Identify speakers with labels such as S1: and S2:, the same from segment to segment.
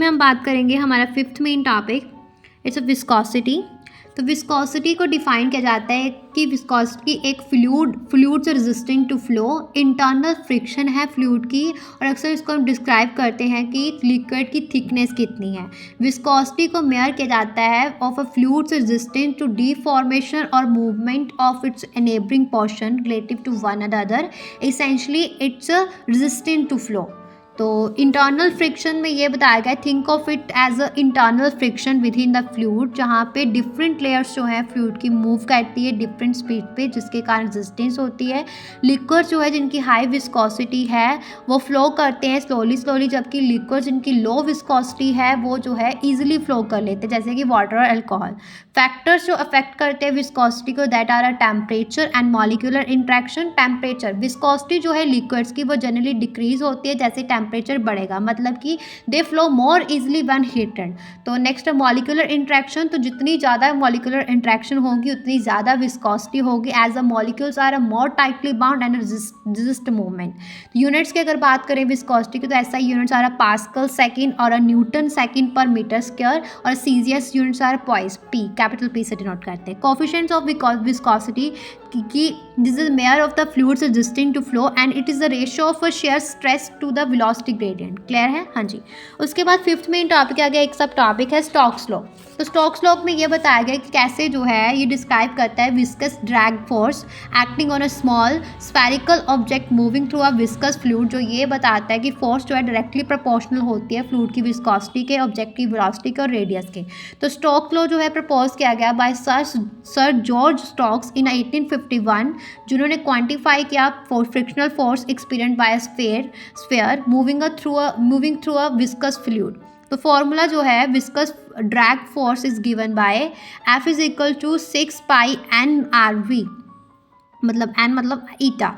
S1: में हम बात करेंगे हमारा fifth main topic, it's a viscosity. तो विस्कोसिटी को डिफाइन किया जाता है कि विस्कोसिटी एक फ्लूइड से resistant to flow, internal friction है फ्लूइड की, और अक्सर इसको हम डिस्क्राइब करते हैं कि लिक्विड की थिकनेस कितनी है। विस्कोसिटी को मेजर किया जाता है ऑफ अ फ्लूइड से रेजिस्टेंट टू डिफॉर्मेशन और movement of its enabling portion relative to one another, essentially it's resistant to flow. तो इंटरनल फ्रिक्शन में ये बताया गया, think of it as a internal friction within the fluid, जहाँ पे different layers जो है फ्लूइड की मूव करती है डिफरेंट स्पीड पे, जिसके कारण रेजिस्टेंस होती है। लिक्विड जो है जिनकी हाई विस्कोसिटी है वो फ्लो करते हैं स्लोली, जबकि लिक्विड जिनकी लो विस्कोसिटी है वो जो है ईजिली फ्लो कर लेते हैं, जैसे कि वाटर और अल्कोहल। फैक्टर्स जो अफेक्ट करते हैं विस्कोसिटी को, that are a temperature and molecular interaction. Temperature, viscosity जो है लिक्विड्स की वो जनरली डिक्रीज होती है जैसे टेम्परेचर बढ़ेगा, मतलब कि they flow more easily when heated. तो नेक्स्ट मॉलिक्यूलर इंट्रैक्शन, तो जितनी ज़्यादा मॉलिक्यूलर इंट्रैक्शन होगी उतनी ज़्यादा विस्कोसिटी होगी, as a molecules are more tightly bound and resist movement. Units की अगर बात करें विस्कोसिटी की, तो ऐसा यूनिट्स आर पास्कल सेकेंड और न्यूटन सेकेंड पर मीटर स्क्वायर, और CGS units are poise, P capital P से डिनोट करते हैं। कोफिशिएंट्स ऑफ विस्कोसिटी कि this is measure of the fluid's resisting to flow and it is the ratio of shear stress to the velocity gradient. Clear है? हाँ जी। उसके बाद fifth main topic आ गया, एक सब टॉपिक है स्टोक्स लॉ। तो स्टोक्स लॉ में ये बताया गया कि कैसे जो है ये डिस्क्राइब करता है viscous drag force acting on a small spherical object moving through a viscous fluid. जो ये बताता है कि फोर्स जो है डायरेक्टली प्रोपोर्शनल होती है फ्लूइड की विस्कोसिटी के, ऑब्जेक्ट की वेलोसिटी के और रेडियस के। तो स्टोक्स लॉ जो है प्रपोज किया गया by sir George Stokes in 1851, जिन्होंने क्वांटिफाई किया frictional force experienced by sphere moving through a viscous fluid. तो फॉर्मूला जो है viscous drag force is given by F is equal to 6 pi NRV, मतलब n मतलब ईटा,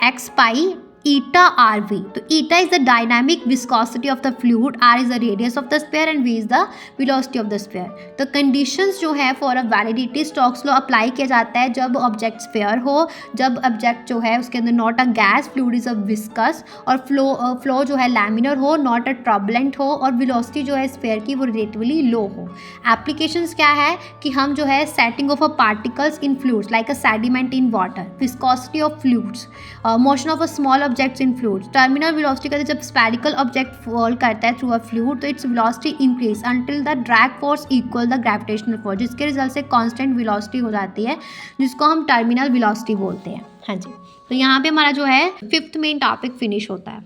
S1: x पाई ईटा RV। तो eta is the dynamic viscosity of the fluid, R is the radius of the sphere and V is the velocity of the sphere. तो conditions जो है for a validity Stokes law apply किया जाता है जब object sphere हो, जब object जो है उसके अंदर not a gas, fluid is a viscous, और फ्लो जो है लैमिनर हो, नॉट अ ट्रबलेंट हो, और वेलोसिटी जो है स्फीयर की वो रिलेटिवली लो हो। एप्लीकेशंस क्या है कि हम जो है setting of a particles in fluids like a sediment in water, viscosity of fluids, motion of a small objects in fluids. Terminal velocity कहते हैं जब स्फेरिकल ऑब्जेक्ट फॉल करता है थ्रू अ फ्लूइड तो its velocity increase until the drag force equal the gravitational force, जिसके result से constant velocity हो जाती है, जिसको हम टर्मिनल वेलोसिटी बोलते हैं। हाँ जी। तो यहाँ पे हमारा जो है फिफ्थ मेन टॉपिक फिनिश होता है।